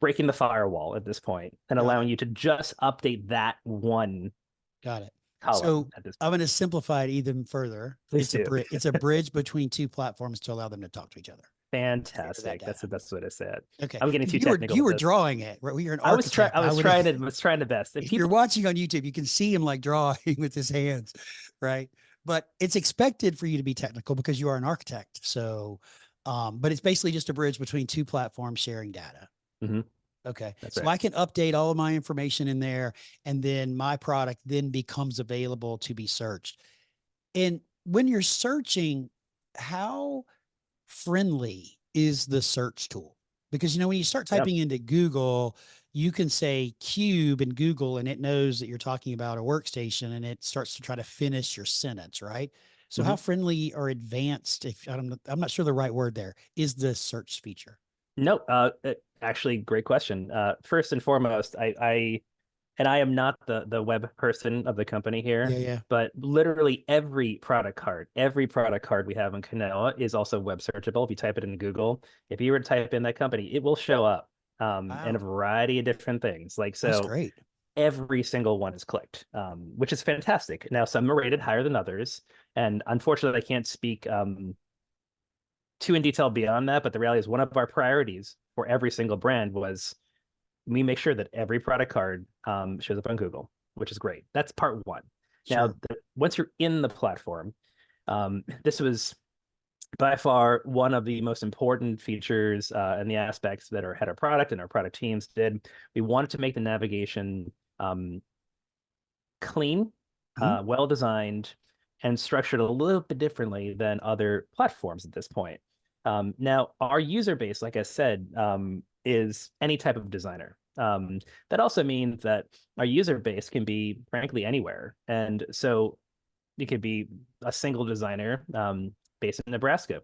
[SPEAKER 2] breaking the firewall at this point and
[SPEAKER 1] Got
[SPEAKER 2] allowing
[SPEAKER 1] it.
[SPEAKER 2] you to just update that one
[SPEAKER 1] Got it.
[SPEAKER 2] column
[SPEAKER 1] So
[SPEAKER 2] at this
[SPEAKER 1] I'm
[SPEAKER 2] point.
[SPEAKER 1] going to simplify it even further.
[SPEAKER 2] Please
[SPEAKER 1] It's a
[SPEAKER 2] do.
[SPEAKER 1] it's a bridge between two platforms to allow them to talk to each other, share that
[SPEAKER 2] Fantastic. That's
[SPEAKER 1] data.
[SPEAKER 2] the best way to say it.
[SPEAKER 1] Okay,
[SPEAKER 2] I'm getting
[SPEAKER 1] because
[SPEAKER 2] too
[SPEAKER 1] you were
[SPEAKER 2] technical
[SPEAKER 1] you
[SPEAKER 2] with
[SPEAKER 1] were
[SPEAKER 2] this.
[SPEAKER 1] drawing it, right? You're an architect.
[SPEAKER 2] I
[SPEAKER 1] I
[SPEAKER 2] was
[SPEAKER 1] would,
[SPEAKER 2] trying to best. And
[SPEAKER 1] if you're
[SPEAKER 2] people,
[SPEAKER 1] watching on YouTube, you can see him like drawing with his hands, right? But it's expected for you to be technical because you are an architect. So, but it's basically just a bridge between two platforms sharing data.
[SPEAKER 2] Mhm,
[SPEAKER 1] Okay.
[SPEAKER 2] that's
[SPEAKER 1] So
[SPEAKER 2] right.
[SPEAKER 1] I can update all of my information in there, and then my product then becomes available to be searched. And when you're searching, how friendly is the search tool? Because, when you start
[SPEAKER 2] Yeah.
[SPEAKER 1] typing into Google, you can say cube in Google and it knows that you're talking about a workstation and it starts to try to finish your sentence, right? So how
[SPEAKER 2] Mhm.
[SPEAKER 1] friendly or advanced, if I'm not sure the right word there, is the search feature?
[SPEAKER 2] No, actually, great question. First and foremost, and I am not the web person of the company
[SPEAKER 1] Yeah,
[SPEAKER 2] here,
[SPEAKER 1] yeah.
[SPEAKER 2] but literally every product card we have in Canoa is also web searchable. If you type it in Google, if you were to type in that company, it will show up in a
[SPEAKER 1] Wow.
[SPEAKER 2] variety of different things. Like
[SPEAKER 1] That's
[SPEAKER 2] so,
[SPEAKER 1] great.
[SPEAKER 2] every single one is clicked, which is fantastic. Now, some are rated higher than others, and unfortunately, I can't speak too in detail beyond that. But the reality is, one of our priorities for every single brand was we make sure that every product card shows up on Google, which is great. That's part one. Now,
[SPEAKER 1] Sure.
[SPEAKER 2] once you're in the platform, this was by far one of the most important features and the aspects that our head of product and our product teams did. We wanted to make the navigation clean,
[SPEAKER 1] Mhm.
[SPEAKER 2] well designed, and structured a little bit differently than other platforms at this point. Now, our user base, like I said, is any type of designer. That also means that our user base can be, frankly, anywhere. And so it could be a single designer based in Nebraska.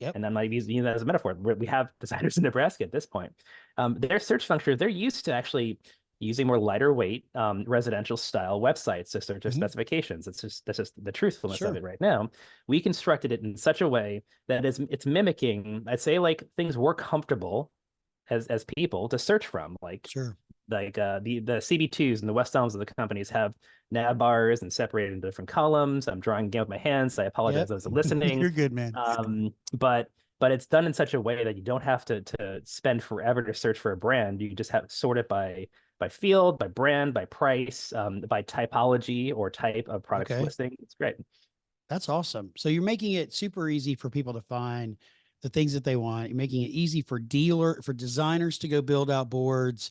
[SPEAKER 1] Yep.
[SPEAKER 2] And I'm not using that as a metaphor. We have designers in Nebraska at this point. Their search function, they're used to actually using more lighter weight residential style websites to search their
[SPEAKER 1] Hmm.
[SPEAKER 2] specifications. That's just the truthfulness of
[SPEAKER 1] Sure.
[SPEAKER 2] it right now. We constructed it in such a way that it's mimicking, I'd say, like things we're comfortable as people to search from,
[SPEAKER 1] Sure.
[SPEAKER 2] the CB2s and the West Elms of the companies have nav bars and separated into different columns. I'm drawing again with my hands. I apologize
[SPEAKER 1] Yep.
[SPEAKER 2] those are listening.
[SPEAKER 1] You're good, man.
[SPEAKER 2] But it's done in such a way that you don't have to spend forever to search for a brand. You just have to sort it by field, by brand, by price, by typology or type of product
[SPEAKER 1] Okay.
[SPEAKER 2] listing. It's great.
[SPEAKER 1] That's awesome. So you're making it super easy for people to find the things that they want. You're making it easy for designers to go build out boards,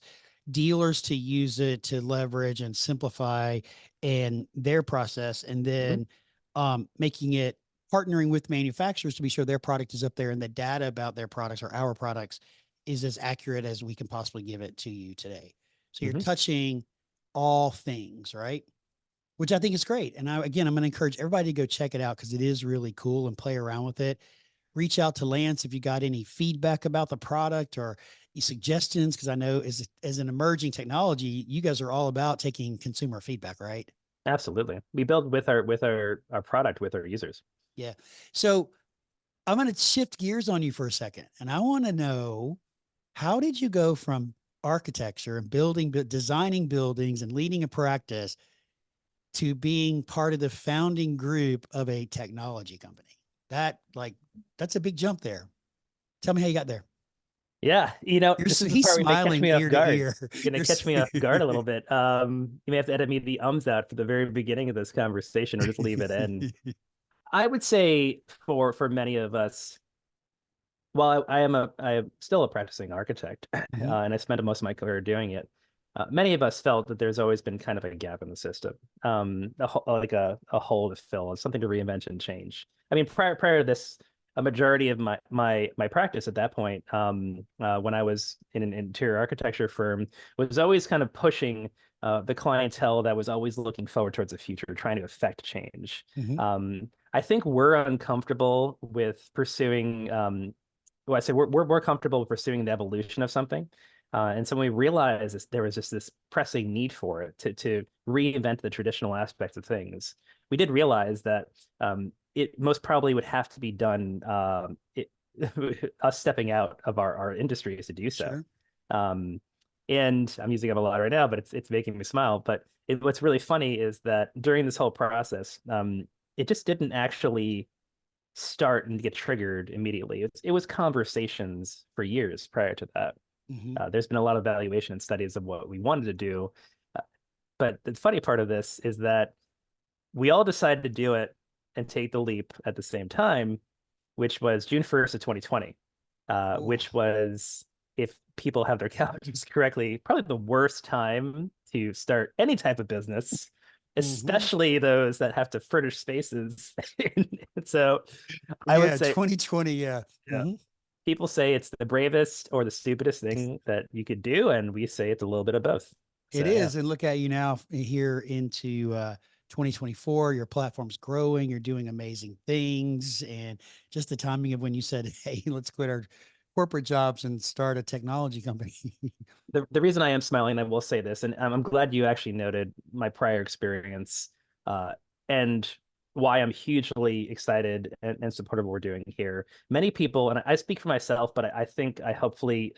[SPEAKER 1] dealers to use it to leverage and simplify and their process, and
[SPEAKER 2] Mhm.
[SPEAKER 1] then making it partnering with manufacturers to be sure their product is up there and the data about their products or our products is as accurate as we can possibly give it to you today. So you're
[SPEAKER 2] Mhm.
[SPEAKER 1] touching all things, right? Which I think is great. And again, I'm going to encourage everybody to go check it out because it is really cool and play around with it. Reach out to Lance if you got any feedback about the product or suggestions, because I know as an emerging technology, you guys are all about taking consumer feedback, right?
[SPEAKER 2] Absolutely. We build with our product with our users.
[SPEAKER 1] Yeah. So I'm going to shift gears on you for a second, and I want to know, how did you go from architecture and designing buildings and leading a practice to being part of the founding group of a technology company? That like that's a big jump there. Tell me how you got there.
[SPEAKER 2] Yeah, this is the
[SPEAKER 1] He's
[SPEAKER 2] part where you may catch
[SPEAKER 1] smiling
[SPEAKER 2] me off
[SPEAKER 1] ear to
[SPEAKER 2] guard.
[SPEAKER 1] ear.
[SPEAKER 2] You're gonna
[SPEAKER 1] You're
[SPEAKER 2] catch me off guard a little bit. You may have to edit me the ums out for the very beginning of this conversation, or just leave it in. I would say for many of us, well, I am still a practicing architect,
[SPEAKER 1] Mhm.
[SPEAKER 2] and I spent most of my career doing it. Many of us felt that there's always been kind of a gap in the system, like a hole to fill, something to reinvent and change. I mean, prior to this, a majority of my practice at that point, when I was in an interior architecture firm, was always kind of pushing the clientele that was always looking forward towards the future, trying to affect change.
[SPEAKER 1] Mhm.
[SPEAKER 2] I think we're uncomfortable with pursuing well, I say we're more comfortable with pursuing the evolution of something. And so when we realized there was just this pressing need for it to reinvent the traditional aspects of things, we did realize that it most probably would have to be done us stepping out of our industries to do so.
[SPEAKER 1] Sure.
[SPEAKER 2] Um, and I'm using it a lot right now, but it's making me smile. But what's really funny is that during this whole process, it just didn't actually start and get triggered immediately. It was conversations for years prior to that.
[SPEAKER 1] Mhm.
[SPEAKER 2] There's been a lot of evaluation and studies of what we wanted to do. Uh, but the funny part of this is that we all decided to do it and take the leap at the same time, which was June 1st of 2020,
[SPEAKER 1] Oh.
[SPEAKER 2] which was, if people have their calendars correctly, probably the worst time to start any type of business,
[SPEAKER 1] Mhm.
[SPEAKER 2] especially those that have to furnish spaces. So I would
[SPEAKER 1] Yeah,
[SPEAKER 2] say,
[SPEAKER 1] 2020, yeah.
[SPEAKER 2] yeah,
[SPEAKER 1] Mhm.
[SPEAKER 2] people say it's the bravest or the stupidest thing that you could do, and we say it's a little bit of both.
[SPEAKER 1] It
[SPEAKER 2] So yeah,
[SPEAKER 1] is, and look at you now here into 2024. Your platform's growing. You're doing amazing things, and just the timing of when you said, "Hey, let's quit our corporate jobs and start a technology company."
[SPEAKER 2] the reason I am smiling, I will say this, and I'm glad you actually noted my prior experience, uh, and why I'm hugely excited and supportive of what we're doing here. Many people, and I speak for myself, but I think I hopefully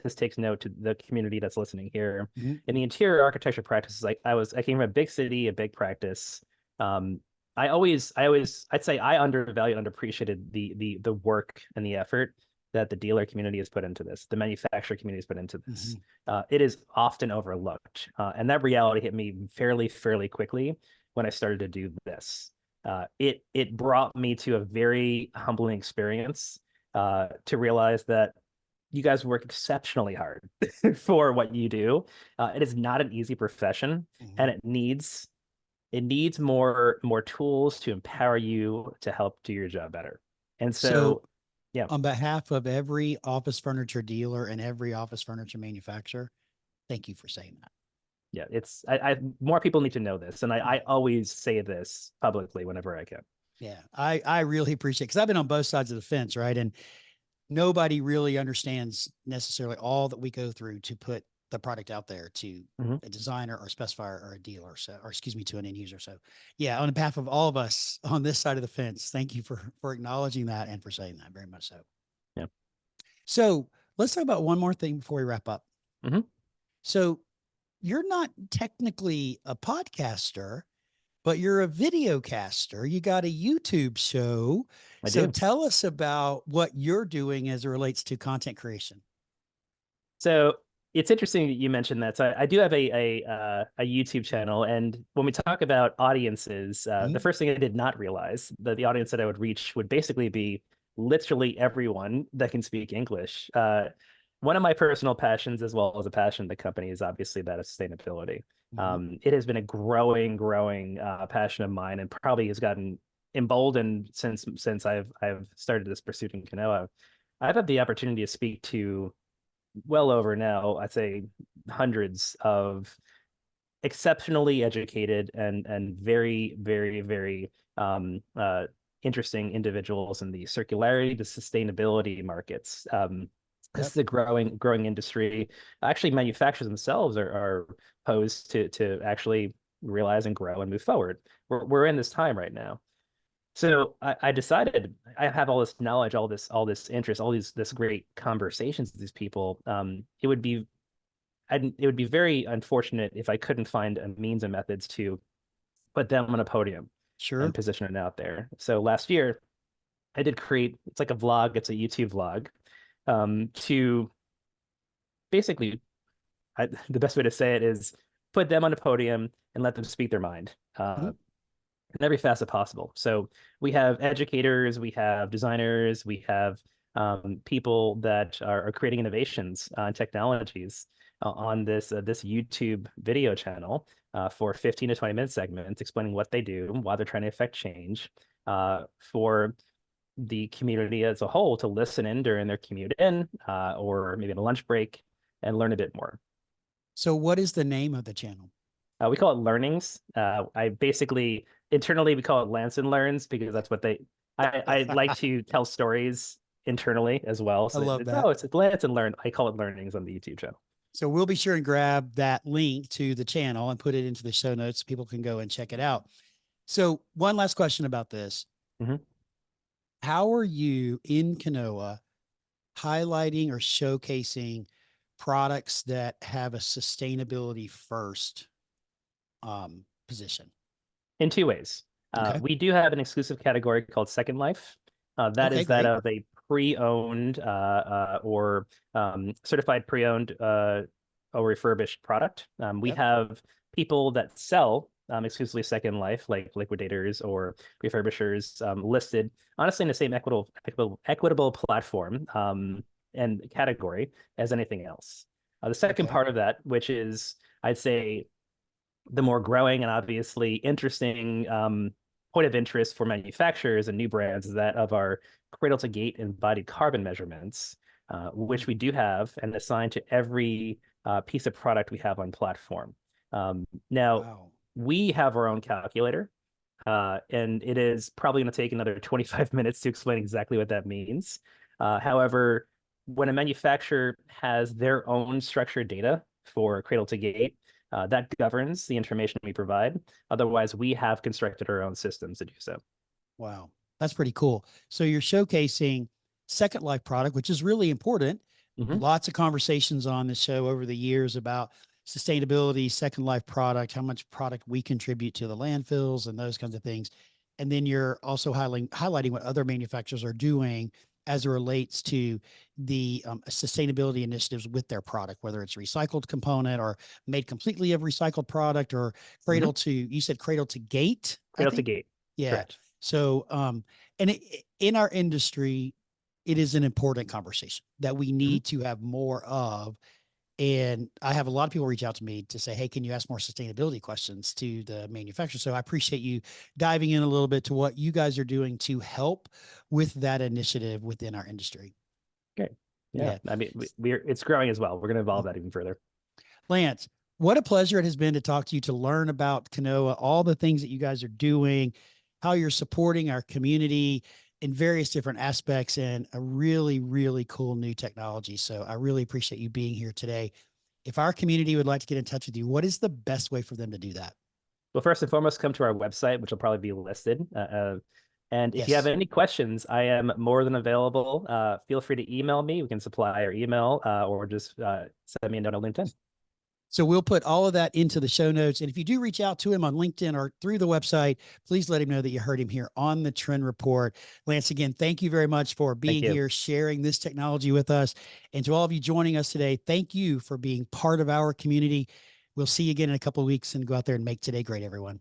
[SPEAKER 2] this takes note to the community that's listening here.
[SPEAKER 1] Mhm.
[SPEAKER 2] In the interior architecture practices, like I came from a big city, a big practice. Um, I'd say I undervalued, underappreciated the work and the effort that the dealer community has put into this, the manufacturer community has put into this.
[SPEAKER 1] Mhm.
[SPEAKER 2] It is often overlooked, and that reality hit me fairly quickly when I started to do this. It brought me to a very humbling experience to realize that you guys work exceptionally hard for what you do. It is not an easy profession, and
[SPEAKER 1] Mhm.
[SPEAKER 2] it needs more tools to empower you to help do your job better. And
[SPEAKER 1] So,
[SPEAKER 2] so, yeah,
[SPEAKER 1] on behalf of every office furniture dealer and every office furniture manufacturer, thank you for saying that.
[SPEAKER 2] yeah, I more people need to know this, and I
[SPEAKER 1] Yeah.
[SPEAKER 2] always say this publicly whenever I can.
[SPEAKER 1] Yeah. I really appreciate, because I've been on both sides of the fence, right? And nobody really understands necessarily all that we go through to put the product out there to
[SPEAKER 2] Mhm.
[SPEAKER 1] a designer or specifier or a dealer. So, or excuse me, to an end user. So yeah, on behalf of all of us on this side of the fence, thank you for acknowledging that and for saying that, very much so.
[SPEAKER 2] Yeah.
[SPEAKER 1] So let's talk about one more thing before we wrap up.
[SPEAKER 2] Mhm.
[SPEAKER 1] So you're not technically a podcaster, but you're a video caster. You got a YouTube show.
[SPEAKER 2] I
[SPEAKER 1] So
[SPEAKER 2] do.
[SPEAKER 1] tell us about what you're doing as it relates to content creation.
[SPEAKER 2] So it's interesting that you mentioned that. So I do have a YouTube channel, and when we talk about audiences, the
[SPEAKER 1] Mhm.
[SPEAKER 2] first thing I did not realize that the audience that I would reach would basically be literally everyone that can speak English. One of my personal passions, as well as a passion of the company, is obviously that of sustainability.
[SPEAKER 1] Mhm.
[SPEAKER 2] It has been a growing passion of mine, and probably has gotten emboldened since I've started this pursuit in Canoa. I've had the opportunity to speak to well over now, I'd say hundreds of exceptionally educated and very interesting individuals in the circularity, the sustainability markets. This
[SPEAKER 1] Yep.
[SPEAKER 2] is a growing industry. Actually, manufacturers themselves are posed to actually realize and grow and move forward. We're in this time right now. So I decided I have all this knowledge, all this interest, all this great conversations with these people. It would be very unfortunate if I couldn't find a means and methods to put them on a podium and
[SPEAKER 1] Sure.
[SPEAKER 2] position it out there. So last year I did create, it's like a vlog, it's a YouTube vlog, to basically, the best way to say it is put them on a podium and let them speak their mind.
[SPEAKER 1] Mhm.
[SPEAKER 2] In every facet possible. So we have educators, we have designers, we have people that are creating innovations and technologies on this YouTube video channel for 15 to 20 minute segments explaining what they do, why they're trying to affect change for the community as a whole to listen in during their commute in or maybe in a lunch break and learn a bit more.
[SPEAKER 1] So what is the name of the channel?
[SPEAKER 2] We call it learnings. I basically internally we call it Lance and Learns because that's what they. I like to tell stories internally as well.
[SPEAKER 1] I
[SPEAKER 2] So
[SPEAKER 1] love that.
[SPEAKER 2] it's Lance and Learn. I call it learnings on the YouTube channel.
[SPEAKER 1] So we'll be sure and grab that link to the channel and put it into the show notes so people can go and check it out. So one last question about this.
[SPEAKER 2] Mhm.
[SPEAKER 1] How are you in Canoa highlighting or showcasing products that have a sustainability first position?
[SPEAKER 2] In two ways.
[SPEAKER 1] Okay.
[SPEAKER 2] We do have an exclusive category called Second Life. That
[SPEAKER 1] Okay,
[SPEAKER 2] is that
[SPEAKER 1] great.
[SPEAKER 2] of a pre-owned or certified pre-owned or refurbished product. We
[SPEAKER 1] Yep.
[SPEAKER 2] have people that sell exclusively Second Life, like liquidators or refurbishers, listed honestly in the same equitable platform and category as anything else. The second
[SPEAKER 1] Okay.
[SPEAKER 2] part of that, which is I'd say the more growing and obviously interesting point of interest for manufacturers and new brands is that of our cradle to gate embodied carbon measurements, which we do have and assign to every piece of product we have on platform. Now,
[SPEAKER 1] Wow.
[SPEAKER 2] we have our own calculator, and it is probably going to take another 25 minutes to explain exactly what that means. However, when a manufacturer has their own structured data for cradle to gate, that governs the information we provide. Otherwise, we have constructed our own systems to do so.
[SPEAKER 1] Wow. That's pretty cool. So you're showcasing Second Life product, which is really important.
[SPEAKER 2] Mhm.
[SPEAKER 1] Lots of conversations on the show over the years about sustainability, Second Life product, how much product we contribute to the landfills and those kinds of things. And then you're also highlighting what other manufacturers are doing as it relates to the sustainability initiatives with their product, whether it's recycled component or made completely of recycled product or
[SPEAKER 2] Mhm.
[SPEAKER 1] you said cradle to gate, I
[SPEAKER 2] Cradle to
[SPEAKER 1] think.
[SPEAKER 2] gate.
[SPEAKER 1] Yeah.
[SPEAKER 2] Correct.
[SPEAKER 1] So, and in our industry, it is an important conversation that we
[SPEAKER 2] Mhm.
[SPEAKER 1] need to have more of. And I have a lot of people reach out to me to say, hey, can you ask more sustainability questions to the manufacturer? So I appreciate you diving in a little bit to what you guys are doing to help with that initiative within our industry.
[SPEAKER 2] Okay. Yeah.
[SPEAKER 1] Yeah.
[SPEAKER 2] I mean, it's growing as well. We're going to evolve that even further.
[SPEAKER 1] Lance, what a pleasure it has been to talk to you, to learn about Canoa, all the things that you guys are doing, how you're supporting our community in various different aspects, and a really, really cool new technology. So I really appreciate you being here today. If our community would like to get in touch with you, what is the best way for them to do that?
[SPEAKER 2] Well, first and foremost, come to our website, which will probably be listed. And if you have
[SPEAKER 1] Yes.
[SPEAKER 2] any questions, I am more than available. Feel free to email me. We can supply our email or just send me a note on LinkedIn.
[SPEAKER 1] So we'll put all of that into the show notes. And if you do reach out to him on LinkedIn or through the website, please let him know that you heard him here on the Trend Report. Lance, again, thank you very much for
[SPEAKER 2] Thank
[SPEAKER 1] being
[SPEAKER 2] you.
[SPEAKER 1] here, sharing this technology with us. And to all of you joining us today, thank you for being part of our community. We'll see you again in a couple of weeks, and go out there and make today great, everyone.